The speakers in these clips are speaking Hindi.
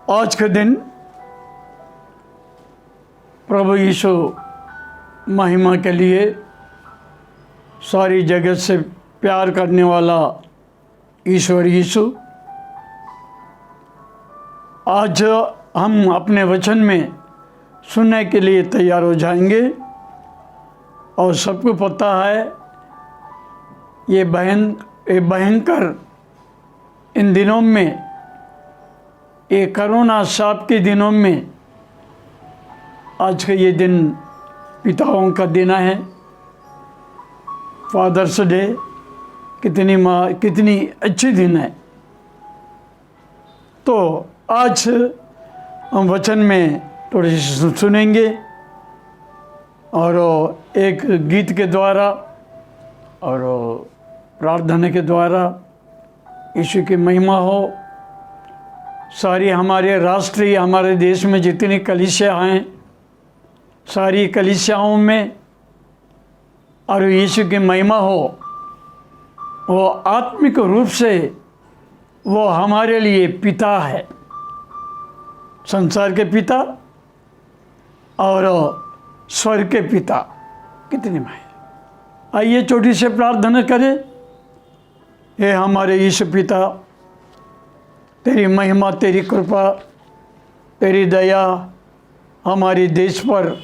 आज के दिन प्रभु यीशु महिमा के लिए सारी जगत से प्यार करने वाला ईश्वर यीशु आज हम अपने वचन में सुनने के लिए तैयार हो जाएंगे। और सबको पता है ये भयंकर इन दिनों में, ये कोरोना साप के दिनों में आज का ये दिन पिताओं का दिन है, फादर्स डे। कितनी अच्छी दिन है। तो आज हम वचन में थोड़ी सी सुनेंगे और एक गीत के द्वारा और प्रार्थना के द्वारा यीशु की महिमा हो। सारी हमारे राष्ट्रीय, हमारे देश में जितनी कलीसिया हैं, सारी कलीसियाओं में और यीशु की महिमा हो। वो आत्मिक रूप से वो हमारे लिए पिता है, संसार के पिता और स्वर्ग के पिता। कितनी महिमा। आइए छोटी से प्रार्थना करें। हे हमारे यीशु पिता, तेरी महिमा, तेरी कृपा, तेरी दया हमारे देश पर,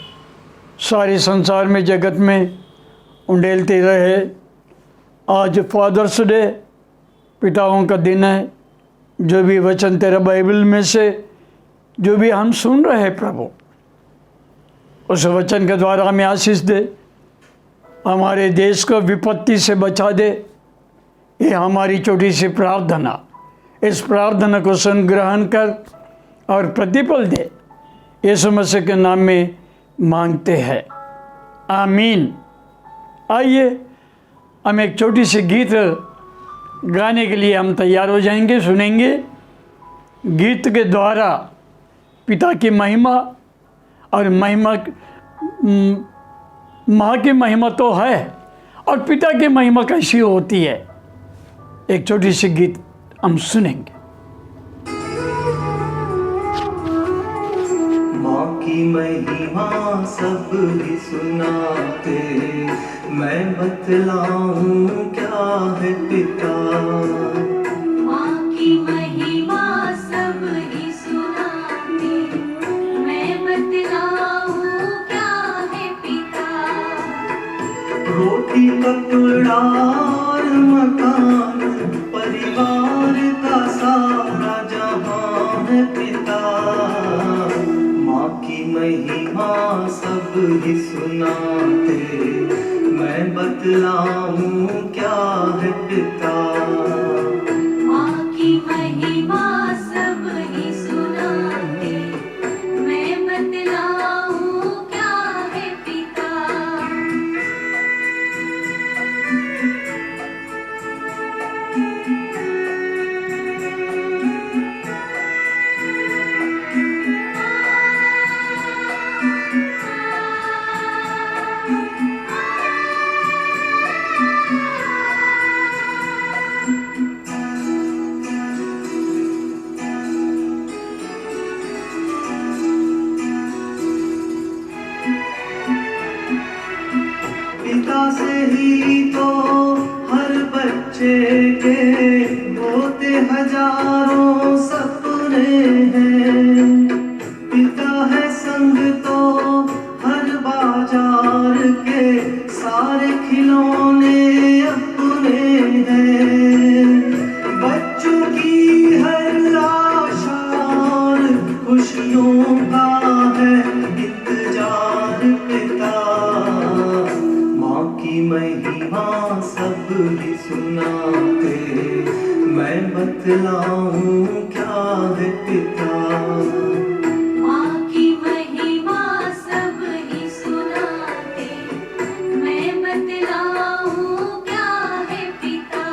सारे संसार में, जगत में उंडेलते रहे। आज फादर्स डे, पिताओं का दिन है। जो भी वचन तेरा बाइबल में से जो भी हम सुन रहे हैं प्रभु, उस वचन के द्वारा हमें आशीष दे। हमारे देश को विपत्ति से बचा दे। ये हमारी छोटी सी प्रार्थना। इस प्रार्थना को सुन, ग्रहण कर और प्रतिफल दे। यीशु मसीह के नाम में मांगते हैं, आमीन। आइए हम एक छोटी सी गीत गाने के लिए हम तैयार हो जाएंगे, सुनेंगे। गीत के द्वारा पिता की महिमा और माँ की महिमा तो है, और पिता की महिमा कैसी होती है, एक छोटी सी गीत हम सुनेंगे। माँ की महिमा सब ही सुनाते, मैं बतलाऊं क्या है पिता। माँ की महिमा सब ही सुनाते, मैं बतलाऊं क्या है पिता। रोटी कपड़ा और मकान, परिवार का सारा जहां है पिता। माँ की महिमा सब ही सुनाते, मैं बतलाऊं क्या है पिता। माँ की महिमा सब ही सुनाते, मैं बतलाऊं क्या है पिता। पिता से ही तो हर बच्चे के होते हजारों सपने हैं। पिता है संग तो हर बाजार के सारे खिलौने अपने हैं। बच्चों की हर आशा और खुशियों का है इंतजार पिता। माँ की महिमा सब ही सुनाते, मैं बतलाऊं क्या है पिता। माँ की महिमा सब ही सुनाते, मैं बतलाऊं क्या है पिता।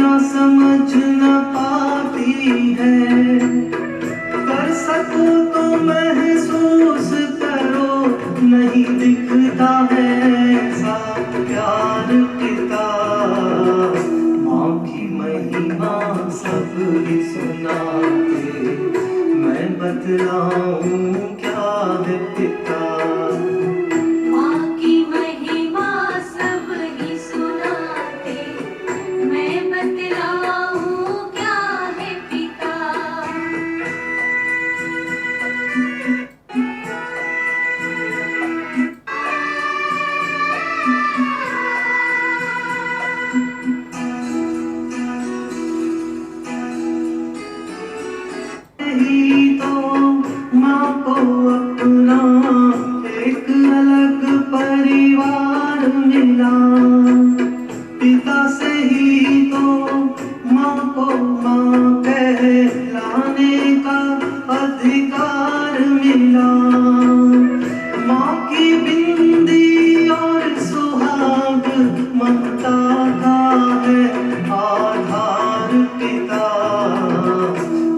दुनिया समझ न पाती है। कर सको तो महसूस करो, नहीं दिखता है ऐसा प्यार पिता। माँ की महिमा सब ही सुनाते, मैं बतलाऊं क्या है पिता। माँ की महिमा सब ही सुनाते, मैं बतलाऊं क्या है पिता। ही तो माँ को अपना एक अलग परिवार मिला। पिता से ही तो माँ को माँ कहलाने का अधिकार मिला। माँ की बिंदी और सुहाग ममता का है आधार पिता।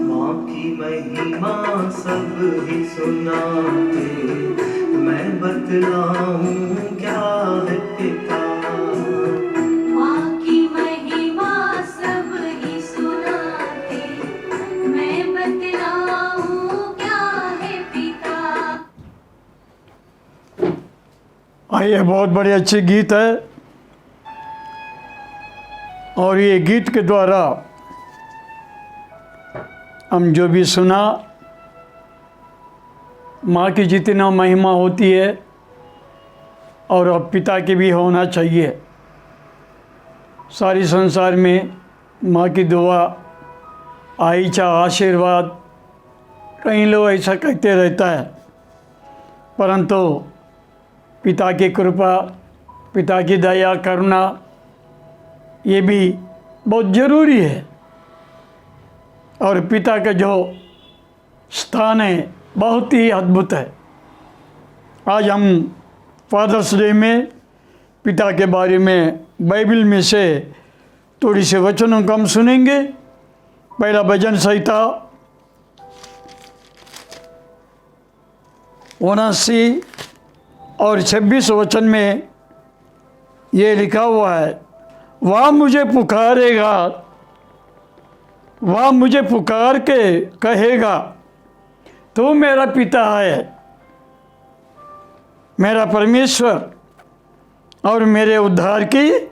माँ की महिमा सब ही सुनाते, मैं बतलाऊं क्या है पिता। माँ की महिमा सब ही सुनाते, मैं बतलाऊं क्या है पिता। ये बहुत बड़ी अच्छी गीत है, और ये गीत के द्वारा हम जो भी सुना, माँ की जितना महिमा होती है और अब पिता की भी होना चाहिए। सारी संसार में माँ की दुआ, आईचा आशीर्वाद, कई लोग ऐसा कहते रहता है, परंतु पिता की कृपा, पिता की दया करुणा, ये भी बहुत ज़रूरी है। और पिता का जो स्थान है बहुत ही अद्भुत है। आज हम फादर्स डे में पिता के बारे में बाइबल में से थोड़ी से वचनों को हम सुनेंगे। पहला भजन संहिता 79 और 26 वचन में ये लिखा हुआ है, वह मुझे पुकारेगा, वह मुझे पुकार के कहेगा, तू मेरा पिता है, मेरा परमेश्वर और मेरे उद्धार की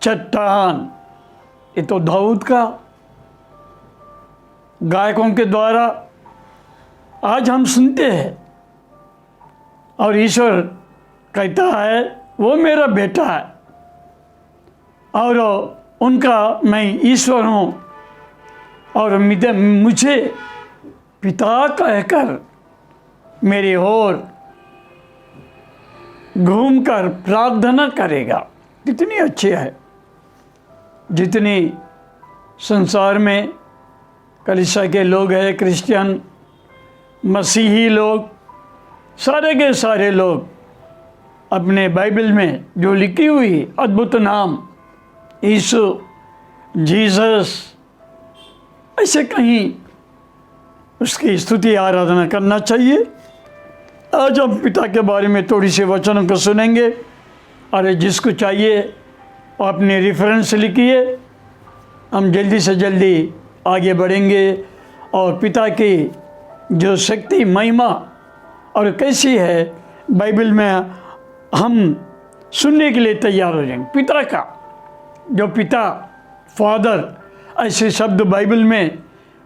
चट्टान। ये तो दाऊद का गायकों के द्वारा आज हम सुनते हैं। और ईश्वर कहता है वो मेरा बेटा है और उनका मैं ईश्वर हूँ, और मुझे पिता कहकर मेरी ओर घूमकर प्रार्थना करेगा। कितनी अच्छी है। जितनी संसार में कलीसिया के लोग हैं, क्रिश्चियन, मसीही लोग, सारे के सारे लोग अपने बाइबल में जो लिखी हुई अद्भुत नाम यीशु, जीसस, ऐसे कहीं उसकी स्तुति आराधना करना चाहिए। आज हम पिता के बारे में थोड़ी सी वचनों को सुनेंगे। अरे जिसको चाहिए वो अपने रेफरेंस लिखिए, हम जल्दी से जल्दी आगे बढ़ेंगे और पिता की जो शक्ति, महिमा और कैसी है बाइबल में हम सुनने के लिए तैयार हो जाएंगे। पिता का जो पिता, फादर, ऐसे शब्द बाइबल में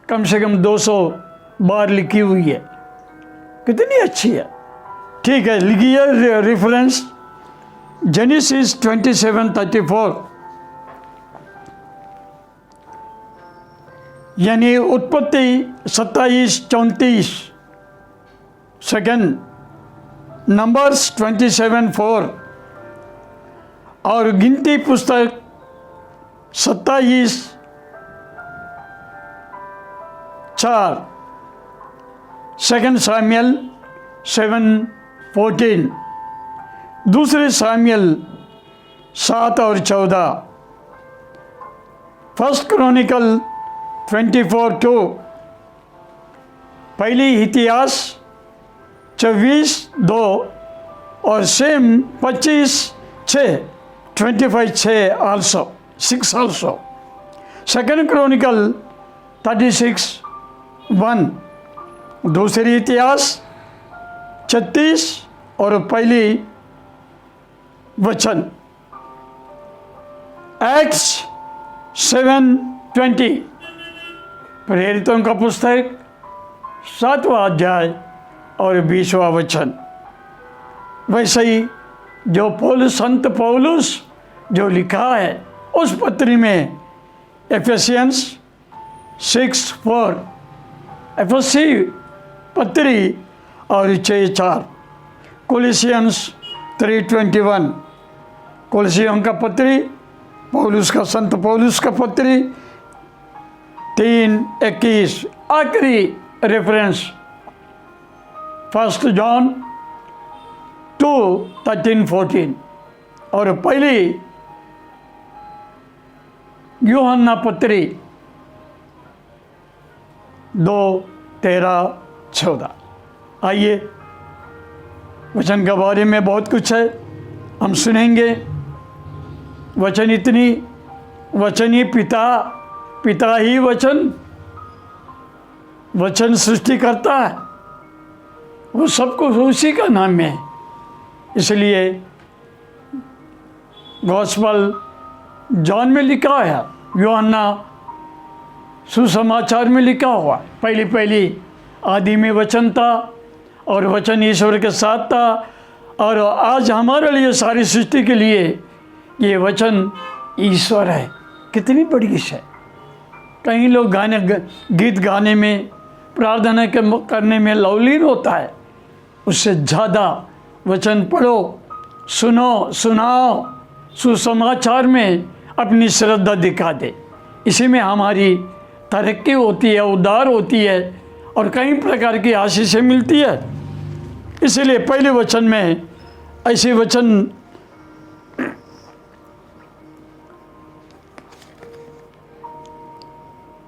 कम से कम 200 बार लिखी हुई है। कितनी अच्छी है। ठीक है, लिखिए रेफरेंस जेनेसिस 27:34, यानी उत्पत्ति 27:34, सेकंड नंबर्स 27:4 और गिनती पुस्तक 27:4, सेकंड सामुएल 7:14, दूसरे सामुएल 7 और 14, फर्स्ट क्रॉनिकल 24:2, पहली इतिहास 24:2 और same 25:6, 25:6 also, 6 also. Second Chronicle 36:1, दूसरी इतिहास 36 और पहली वचन एक्ट्स 7:20, प्रेरितों का पुस्तक 7वां अध्याय और 20वां वचन। वैसे ही जो संत पौलुस जो लिखा है उस पत्री में एफेसियंस 6:4, एफेसी पत्री और 6:4, कोलिसियंस 3:21, कोलिसियों का पत्री पौलुस का संत पौलुस का पत्री 3:21, आखिरी रेफरेंस 1 जॉन 2:13-14 और पहली यूहन्ना पत्री 2:13-14। आइए, वचन के बारे में बहुत कुछ है, हम सुनेंगे। वचन ही पिता ही वचन सृष्टि करता है, वो सब कुछ उसी का नाम है। इसलिए गॉस्पल जॉन में लिखा है, यूहन्ना सुसमाचार में लिखा हुआ, पहली आदि में वचन था और वचन ईश्वर के साथ था, और आज हमारे लिए सारी सृष्टि के लिए ये वचन ईश्वर है। कितनी बड़ी है। कई लोग गीत गाने में, प्रार्थना करने में लवलीन होता है, उससे ज़्यादा वचन पढ़ो, सुनाओ, सुसमाचार में अपनी श्रद्धा दिखा दे। इसी में हमारी तरक्की होती है, उद्धार होती है और कई प्रकार की आशीषें मिलती है। इसलिए पहले वचन में ऐसे वचन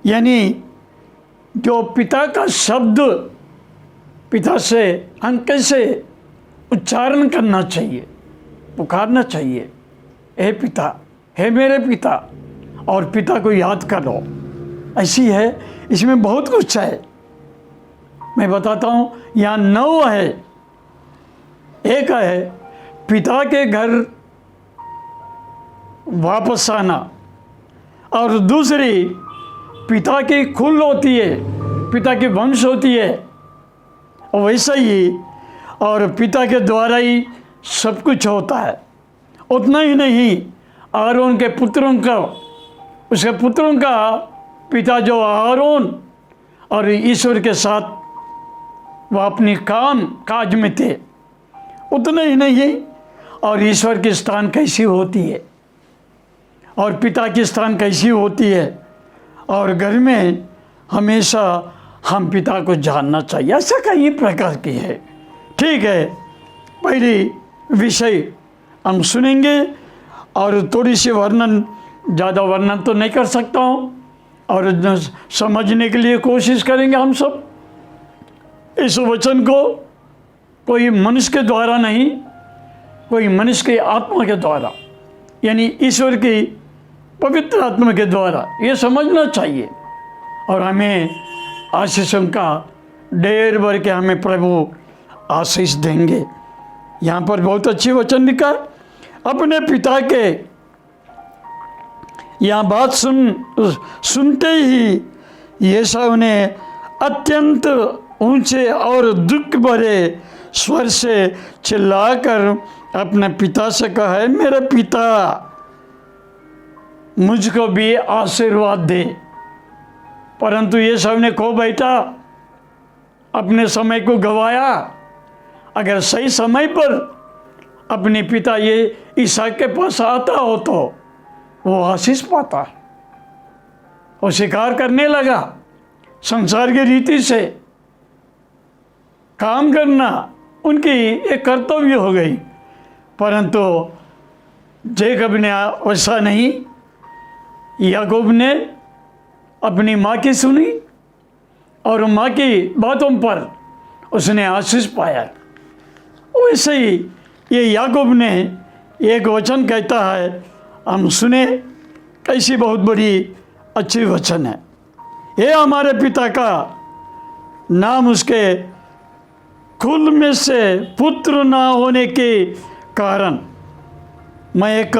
यानी जो पिता का शब्द, पिता से हम कैसे उच्चारण करना चाहिए, पुकारना चाहिए, हे पिता, हे मेरे पिता, और पिता को याद करो, ऐसी है। इसमें बहुत कुछ है, मैं बताता हूँ। यहाँ 9 है। एक है पिता के घर वापस आना, और दूसरी पिता की कुल होती है, पिता की वंश होती है, और वैसा ही और पिता के द्वारा ही सब कुछ होता है। उतना ही नहीं, आरोन के पुत्रों का, उसके पुत्रों का पिता जो आरोन और ईश्वर के साथ वह अपनी काज में थे, उतना ही नहीं, और ईश्वर की स्थान कैसी होती है और पिता की स्थान कैसी होती है, और घर में हमेशा हम पिता को जानना चाहिए। ऐसा कई प्रकार की है। ठीक है, पहली विषय हम सुनेंगे और थोड़ी सी वर्णन, ज़्यादा वर्णन तो नहीं कर सकता हूँ, और समझने के लिए कोशिश करेंगे हम सब। इस वचन को कोई मनुष्य के द्वारा नहीं, कोई मनुष्य की आत्मा के द्वारा, यानी ईश्वर की पवित्र आत्मा के द्वारा ये समझना चाहिए, और हमें आशीषों का ढेर भर के हमें प्रभु आशीष देंगे। यहाँ पर बहुत अच्छी वचन लिखा, अपने पिता के, यहाँ बात सुनते ही येशू ने अत्यंत ऊंचे और दुख भरे स्वर से चिल्लाकर अपने पिता से कहा, है मेरे पिता, मुझको भी आशीर्वाद दे। परंतु येशू ने खो बैठा, अपने समय को गवाया। अगर सही समय पर अपने पिता ये इसहाक के पास आता हो तो वो आशीष पाता। वो शिकार करने लगा, संसार की रीति से काम करना उनकी एक कर्तव्य हो गई। परंतु जेकब ने वैसा नहीं, याकूब ने अपनी माँ की सुनी और माँ की बातों पर उसने आशीष पाया। वैसे ही ये याकूब ने एक वचन कहता है, हम सुने, कैसी बहुत बड़ी अच्छी वचन है। ये हमारे पिता का नाम उसके कुल में से पुत्र ना होने के कारण, मैं एक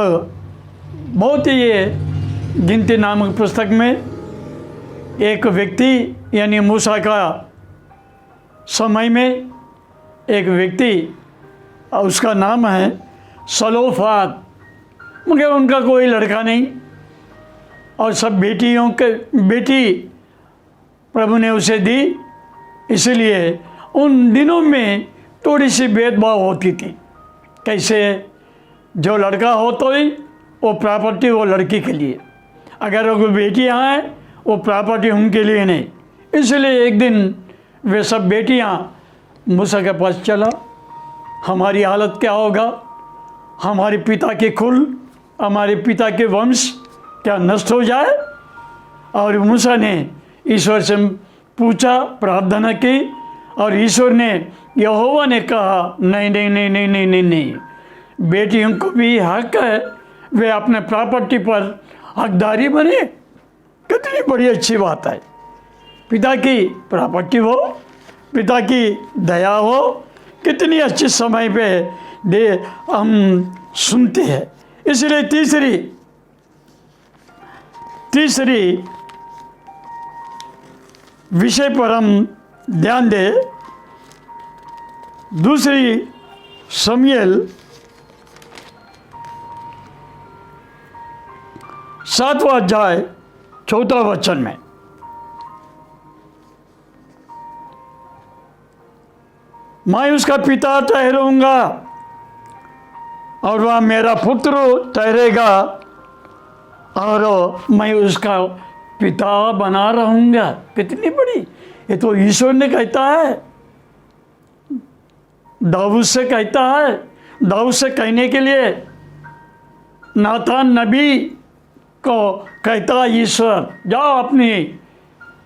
बहुत ही ये गिनती नामक पुस्तक में एक व्यक्ति यानी मूसा का समय में एक व्यक्ति, उसका नाम है सलोफाद, मगर उनका कोई लड़का नहीं और सब बेटियों के बेटी प्रभु ने उसे दी, इसलिए उन दिनों में थोड़ी सी भेदभाव होती थी। कैसे? जो लड़का हो तो ही वो प्रॉपर्टी वो लड़की के लिए, अगर वो बेटियां हैं वो प्रॉपर्टी उनके लिए नहीं। इसलिए एक दिन वे सब बेटियां मूसा के पास चला, हमारी हालत क्या होगा, हमारे पिता के कुल, हमारे पिता के वंश क्या नष्ट हो जाए। और मूसा ने ईश्वर से पूछा, प्रार्थना की, और ईश्वर ने, यहोवा ने कहा, नहीं नहीं नहीं नहीं नहीं नहीं नहीं, बेटियों को भी हक है, वे अपने प्रॉपर्टी पर हकदारी बने। कितनी बड़ी अच्छी बात है। पिता की प्रॉपर्टी हो, पिता की दया हो, कितनी अच्छी समय पे दे हम सुनते हैं। इसलिए तीसरी विषय पर हम ध्यान दें। दूसरी शमूएल 7वां अध्याय 4वां वचन में, मैं उसका पिता ठहरूंगा और वह मेरा पुत्र ठहरेगा और मैं उसका पिता बना रहूँगा। कितनी बड़ी, ये तो ईश्वर ने कहता है, दाऊद से कहता है। दाऊद से कहने के लिए नातान नबी को कहता ईश्वर, जाओ अपनी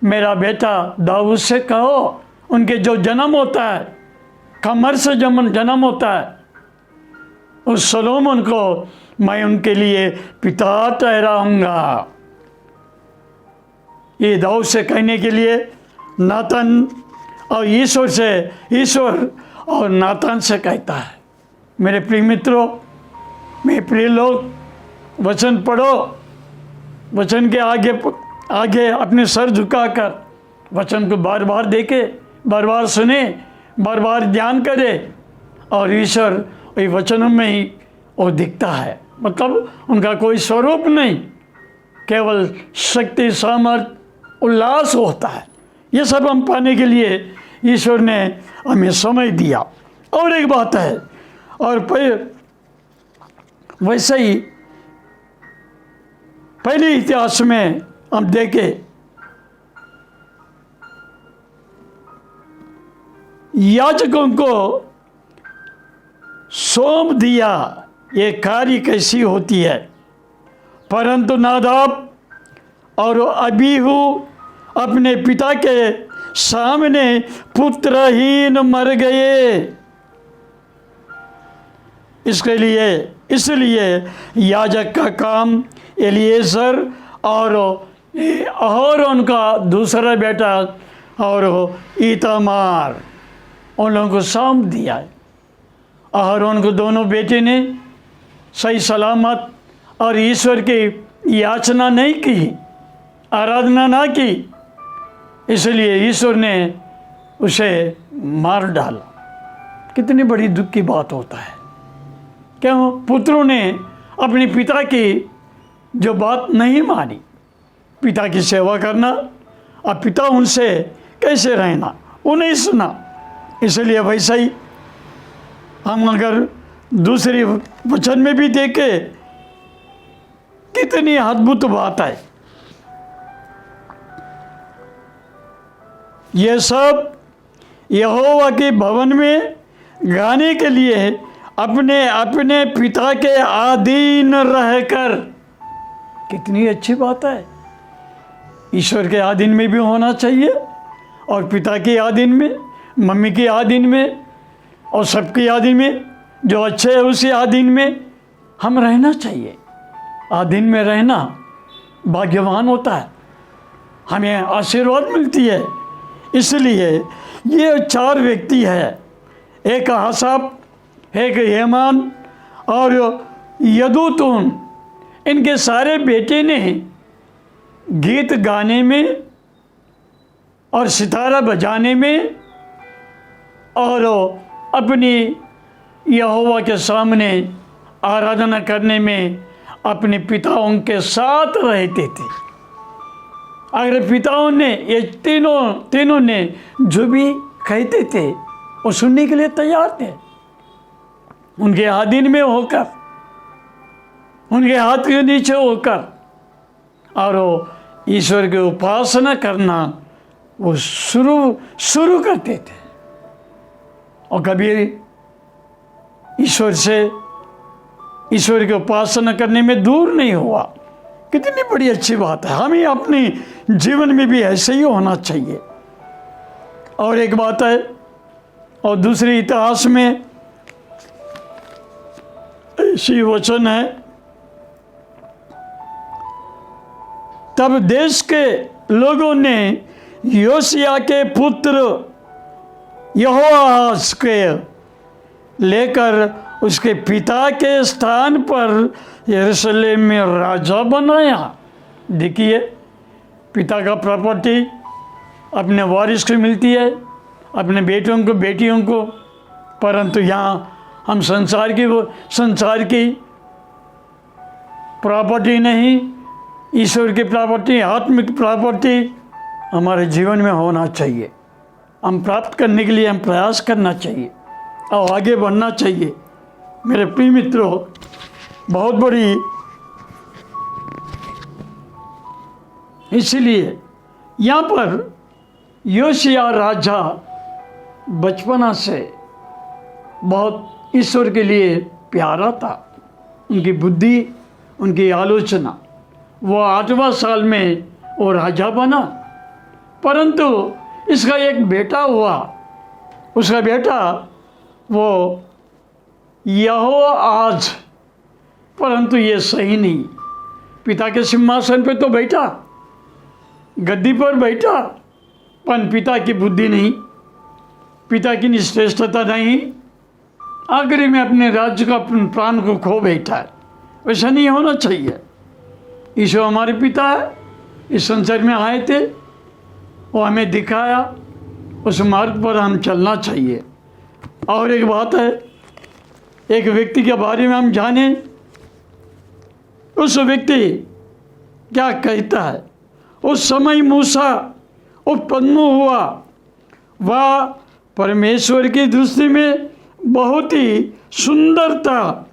मेरा बेटा दाऊद से कहो, उनके जो जन्म होता है, कमर से जन्म होता है, उस सलोमन को मैं उनके लिए पिता ठहराऊंगा। ये दाऊद से कहने के लिए नातान और ईश्वर और नातान से कहता है। मेरे प्रिय मित्रों, मेरे प्रिय लोग, वचन पढ़ो, वचन के आगे अपने सर झुकाकर वचन को बार बार देखे, बार बार सुने, बार बार ध्यान करे, और ईश्वर वही वचनों में ही वो दिखता है। मतलब उनका कोई स्वरूप नहीं, केवल शक्ति, सामर्थ, उल्लास होता है। ये सब हम पाने के लिए ईश्वर ने हमें समय दिया। और एक बात है, और वैसे ही पहले इतिहास में हम देखें, याजकों को सौंप दिया ये कार्य कैसी होती है, परंतु नादाब और अबीहू अपने पिता के सामने पुत्रहीन मर गए। इसलिए याजक का काम एलिएजर और उनका दूसरा बेटा और इतामार, उन लोगों को सौंप दिया है। अहरोन को दोनों बेटे ने सही सलामत और ईश्वर की याचना नहीं की, आराधना ना की, इसलिए ईश्वर ने उसे मार डाला। कितनी बड़ी दुख की बात होता है। क्यों? पुत्रों ने अपने पिता की जो बात नहीं मानी, पिता की सेवा करना, अब पिता उनसे कैसे रहना, वो नहीं सुना। इसलिए वैसा ही हम अगर दूसरी वचन में भी देखें, कितनी अद्भुत बात है। ये सब यहोवा के भवन में गाने के लिए अपने अपने पिता के अधीन रहकर, कितनी अच्छी बात है। ईश्वर के आधीन में भी होना चाहिए और पिता के आधीन में, मम्मी के आधीन में और सबके आधीन में, जो अच्छे है उसी आधीन में हम रहना चाहिए। आधीन में रहना भाग्यवान होता है, हमें आशीर्वाद मिलती है। इसलिए ये 4 व्यक्ति है, एक आसाप, एक हेमान और यदूतून, इनके सारे बेटे ने गीत गाने में और सितारा बजाने में और अपनी यहोवा के सामने आराधना करने में अपने पिताओं के साथ रहते थे। अगर पिताओं ने, ये तीनों ने जो भी कहते थे वो सुनने के लिए तैयार थे। उनके आधीन में होकर, उनके हाथ के नीचे होकर और वो ईश्वर की उपासना करना वो शुरू करते थे। और कभी ईश्वर की उपासना करने में दूर नहीं हुआ। कितनी बड़ी अच्छी बात है। हमें अपने जीवन में भी ऐसे ही होना चाहिए। और एक बात है, और दूसरे इतिहास में ऐसी वचन है, तब देश के लोगों ने योशिया के पुत्र यहोआहाज के लेकर उसके पिता के स्थान पर यरूशलेम में राजा बनाया। देखिए, पिता का प्रॉपर्टी अपने वारिस को मिलती है, अपने बेटों को, बेटियों को, परंतु यहाँ हम संसार की प्रॉपर्टी नहीं, ईश्वर की प्रॉपर्टी, आत्मिक प्रॉपर्टी हमारे जीवन में होना चाहिए। हम प्राप्त करने के लिए हम प्रयास करना चाहिए और आगे बढ़ना चाहिए। मेरे प्रिय मित्रों, बहुत बड़ी, इसलिए यहाँ पर योशिया राजा बचपना से बहुत ईश्वर के लिए प्यारा था। उनकी बुद्धि, उनकी आलोचना, वो 8वां साल में वो राजा बना। परंतु इसका एक बेटा हुआ, उसका बेटा वो यहोआहाज, परंतु ये सही नहीं। पिता के सिंहासन पे तो बैठा, गद्दी पर बैठा, पर पिता की बुद्धि नहीं, पिता की श्रेष्ठता नहीं, आखिरी में अपने राज्य का प्राण को खो बैठा है। वैसा नहीं होना चाहिए। ईश्वर हमारे पिता है, इस संसार में आए थे, वो हमें दिखाया, उस मार्ग पर हम चलना चाहिए। और एक बात है, एक व्यक्ति के बारे में हम जाने, उस व्यक्ति क्या कहता है। उस समय मूसा उत्पन्न हुआ, वह परमेश्वर की दृष्टि में बहुत ही सुंदर था।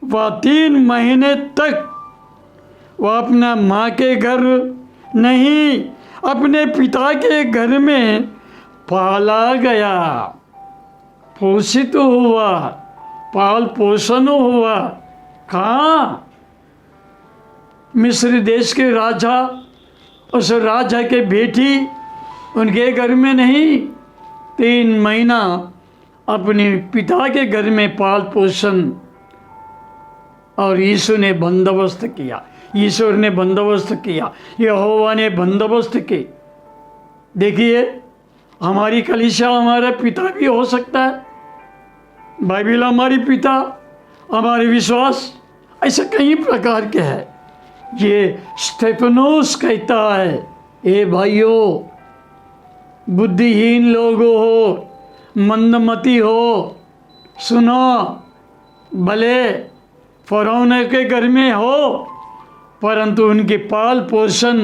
वह 3 महीने तक वह अपना माँ के घर नहीं, अपने पिता के घर में पाला गया, पोषित हुआ, पाल पोषण हुआ। कहाँ? मिस्र देश के राजा, उस राजा के बेटी, उनके घर में नहीं, 3 महीना अपने पिता के घर में पाल पोषण। और यीशु ने बंदोबस्त किया, ईश्वर ने बंदोबस्त किया, यहोवा ने बंदोबस्त की। देखिए, हमारी कलीसिया हमारा पिता भी हो सकता है, बाइबल हमारी पिता, हमारे विश्वास ऐसे कई प्रकार के हैं। ये स्टेफनोस कहता है, ए भाइयों, बुद्धिहीन लोगों हो, मंदमती हो, सुनो, भले फरौन के घर में हो, परंतु उनके पाल पोषण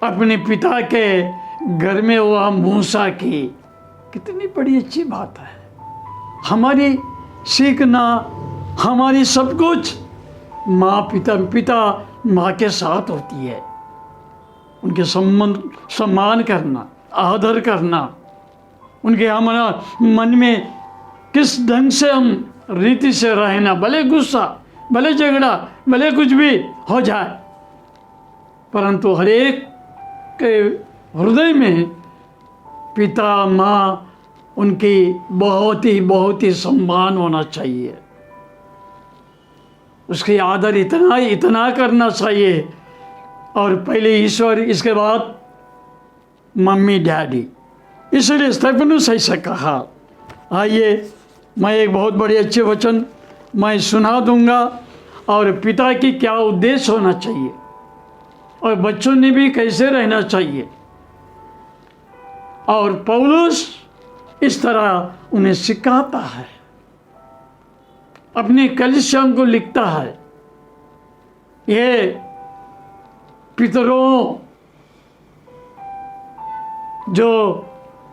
अपने पिता के घर में हुआ मूसा की। कितनी बड़ी अच्छी बात है। हमारी सीखना, हमारी सब कुछ माँ पिता माँ के साथ होती है। उनके सम्मान करना, आदर करना, उनके हमारा मन में किस ढंग से हम रीति से रहना, भले गुस्सा, भले झगड़ा, भले कुछ भी हो जाए, परंतु हर एक के हृदय में पिता माँ उनकी बहुत ही सम्मान होना चाहिए, उसकी आदर इतना करना चाहिए। और पहले ईश्वर, इसके बाद मम्मी डैडी। इसलिए स्टेफनुस ऐसा कहा। आइए मैं एक बहुत बड़े अच्छे वचन मैं सुना दूंगा, और पिता की क्या उद्देश्य होना चाहिए और बच्चों ने भी कैसे रहना चाहिए। और पौलुस इस तरह उन्हें सिखाता है, अपने कलीसियाओं को लिखता है। ये पितरों, जो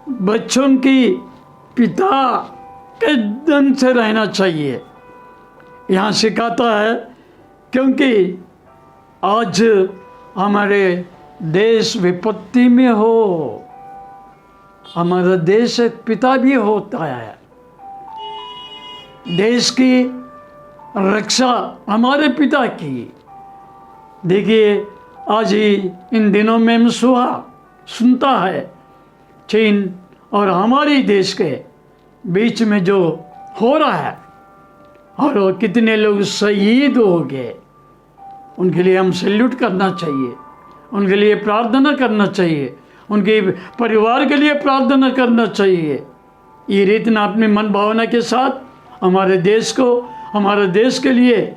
बच्चों की पिता के ढंग से रहना चाहिए, यहाँ सिखाता है। क्योंकि आज हमारे देश विपत्ति में हो, हमारा देश एक पिता भी होता है। देश की रक्षा हमारे पिता की। देखिए आज ही इन दिनों में हम सुनता है चीन और हमारे देश के बीच में जो हो रहा है, और वो कितने लोग शहीद हो गए। उनके लिए हम सैल्यूट करना चाहिए, उनके लिए प्रार्थना करना चाहिए, उनके परिवार के लिए प्रार्थना करना चाहिए। ये रीतना अपनी मन भावना के साथ हमारे देश को, हमारे देश के लिए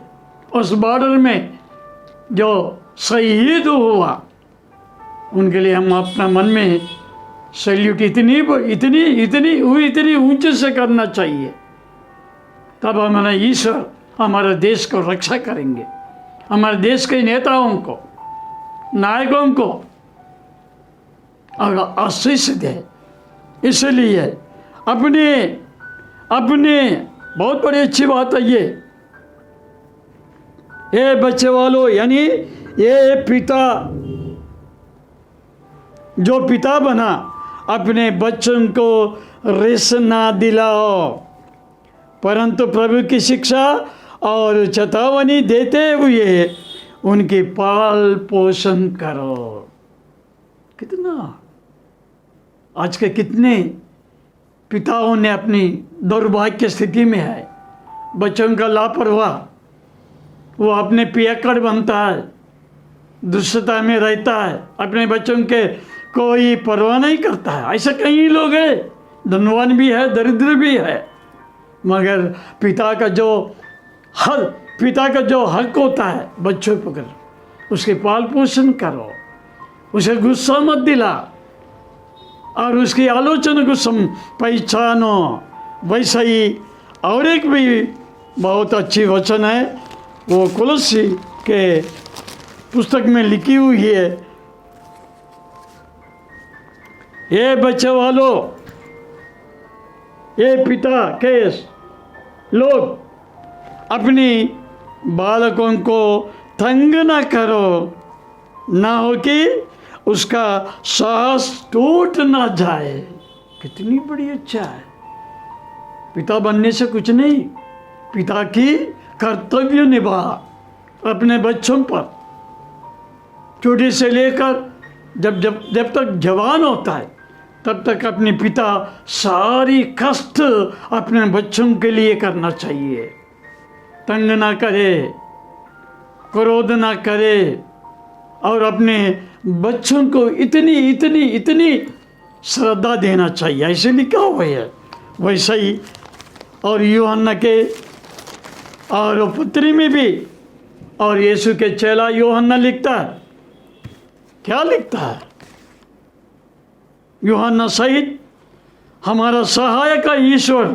उस बॉर्डर में जो शहीद हुआ, उनके लिए हम अपना मन में सैल्यूट इतनी ऊंचे से करना चाहिए। तब हमारा ईश्वर हमारे देश को रक्षा करेंगे, हमारे देश के नेताओं को, नायकों को आशीष दे। इसलिए अपने बहुत बड़ी अच्छी बात है ये बच्चे वालों, यानी ये पिता जो पिता बना, अपने बच्चों को रिस ना दिलाओ, परंतु प्रभु की शिक्षा और चेतावनी देते हुए उनकी पाल पोषण करो। कितना आज के कितने पिताओं ने अपनी दुर्भाग्य स्थिति में है, बच्चों का लापरवाह, वो अपने पियक्कड़ बनता है, दुष्टता में रहता है, अपने बच्चों के कोई परवाह नहीं करता है। ऐसे कई लोग हैं, धनवान भी है, दरिद्र भी है, मगर पिता का जो हक होता है बच्चों पर, उसके पाल पोषण करो, उसे गुस्सा मत दिला और उसकी आलोचना को पहचानो। वैसा ही और एक भी बहुत अच्छी वचन है, वो कुलसी के पुस्तक में लिखी हुई है। ये बच्चे वालों, ये पिता के लोग अपनी बालकों को तंग ना करो, ना हो कि उसका साहस टूट ना जाए। कितनी बड़ी अच्छा है। पिता बनने से कुछ नहीं, पिता की कर्तव्य निभा अपने बच्चों पर, छोटे से लेकर जब तक जवान होता है तब तक अपने पिता सारी कष्ट अपने बच्चों के लिए करना चाहिए। तंग ना करे, क्रोध ना करे, और अपने बच्चों को इतनी श्रद्धा देना चाहिए। ऐसे लिखा हुआ है। वैसा ही और यूहन्ना के और पुत्री में भी, और यीशु के चेला यूहन्ना लिखता है। क्या लिखता है? यूहन्ना सहित हमारा सहायक ईश्वर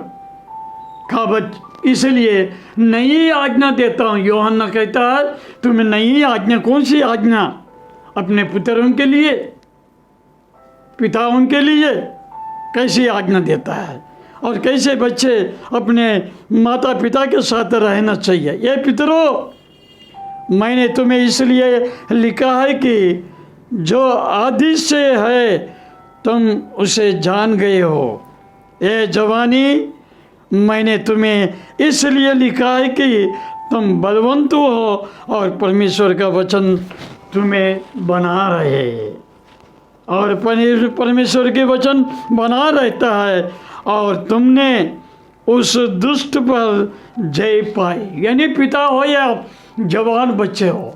का इसलिए नई आज्ञा देता हूँ। यूहन्ना कहता है तुम्हें नई आज्ञा, कौन सी आज्ञा? अपने पुत्रों के लिए, पिताओं के लिए कैसी आज्ञा देता है, और कैसे बच्चे अपने माता पिता के साथ रहना चाहिए। ये पितरों, मैंने तुम्हें इसलिए लिखा है कि जो आदि से है तुम उसे जान गए हो। ये जवानी, मैंने तुम्हें इसलिए लिखा है कि तुम बलवंत हो और परमेश्वर का वचन तुम्हें बना रहे और परमेश्वर के वचन बना रहता है और तुमने उस दुष्ट पर जय पाई। यानी पिता हो या जवान बच्चे हो,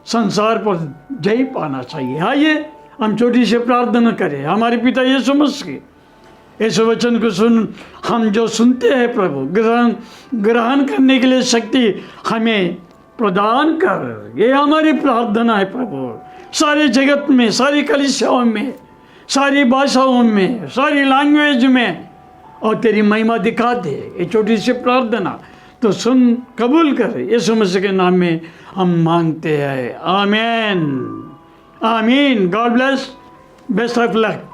संसार पर जय पाना चाहिए। आइए हम छोटी सी प्रार्थना करें। हमारे पिता यीशु मसीह, इस वचन को हम जो सुनते हैं प्रभु, ग्रहण करने के लिए शक्ति हमें प्रदान कर। ये हमारी प्रार्थना है प्रभु। सारे जगत में, सारी कलीसियाओं में, सारी भाषाओं में, सारी लैंग्वेज में और तेरी महिमा दिखा दे। ये छोटी सी प्रार्थना तो सुन, कबूल कर। यीशु मसीह के नाम में हम मांगते हैं। आमीन आमीन। God bless. Best of luck.